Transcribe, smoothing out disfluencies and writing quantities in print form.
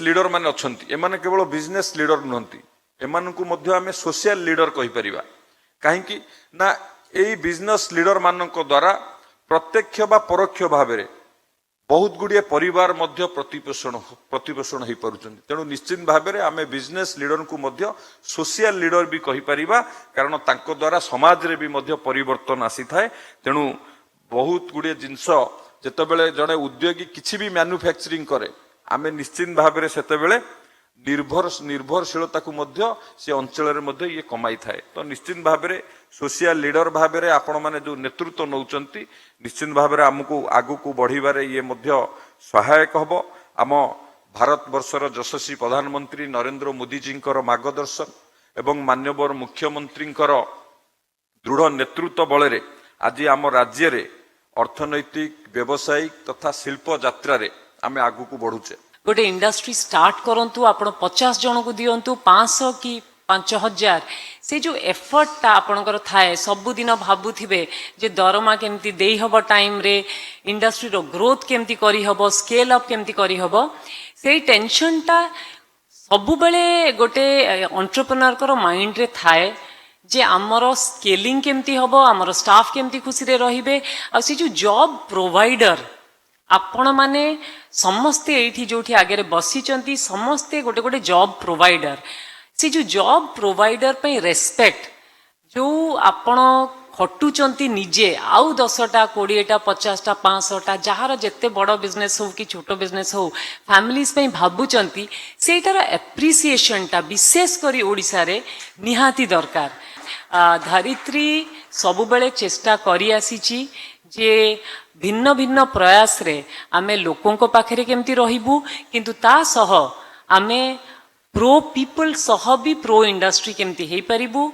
Leader माने अछंती एमाने केवल बिजनेस लीडर नुहंती एमानकु मध्य आमे सोशल लीडर कहि परिबा काहेकि ना एई बिजनेस लीडर मानक द्वारा प्रत्यक्ष बा परोक्ष भाव में बहुत गुड़िए परिवार मध्य प्रतिपोषण हो पारुचंती तेणु निश्चित भाव में आमे बिजनेस लीडर को मध्य सोशल लीडर भी कहि परिबा कारण तांको द्वारा समाज रे भी मध्य परिवर्तन आसी थाए तेणु बहुत गुड़िए जिनस जेतेबेले जड़े उद्योगी किछि भी मैन्युफैक्चरिंग करे आमे निश्चित भाव में सेतेबेले निर्भरशीलता को मध्य से अंचल में ये कमाई थाए तो निश्चित भाव में सोशल लीडर भाव में आपण माने जो नेतृत्व नौचंती निश्चित भाव में आमको आगु को बढ़िबारे ये मध्य सहायक हबो आम भारत वर्षर यशस्वी प्रधानमंत्री नरेंद्र मोदी जी मार्गदर्शन एवं माननीय मुख्यमंत्री दृढ़ नेतृत्व बल आज आम राज्य रे अर्थनैतिक व्यवसायिक तथा शिल्प यात्रा रे आमे आगु को बढ़ुचे गोटे इंडस्ट्री स्टार्ट करंतु आपण 50 जन को दियंतु 500 की 5000 से जो एफर्ट ता आपणकर थाए सबुदिन भाबुथिबे जे दरमा केमती देई हबो टाइम रे इंडस्ट्री रो ग्रोथ केमती करी हबो स्केल अप केमती करी हबो सेई टेंशन ता सबु बेले गोटे एंटरप्रेन्योर को माइंड रे थाए जे आमर स्केलिंग केमती हबो आमर स्टाफ केमती खुशी रे रहिबे आ से जो जॉब प्रोवाइडर आपण माने समस्ते एठी जोठी आगे बसी समस्ते गोटे गोटे जॉब प्रोवाइडर से जो जॉब प्रोवाइडर पे रेस्पेक्ट जो आपण खटुचंती निजे आउ 10टा 20टा 50टा 500टा जार जेते बड़ बिजनेस हो कि छोट बिजनेस हो फैमिलीज पे भाबुचंती सेटार एप्रिसिएशन टा विशेष करी ओडिसा रे निहाती दरकार धरित्री सबु बेले चेष्टा करी आसीची जे भिन्न भिन्न प्रयास रे आमे लोकों को पाखरे केमती रहिबु किंतु ता सह आमे प्रो पीपल सह भी प्रो इंडस्ट्री केमती हेई परिबु।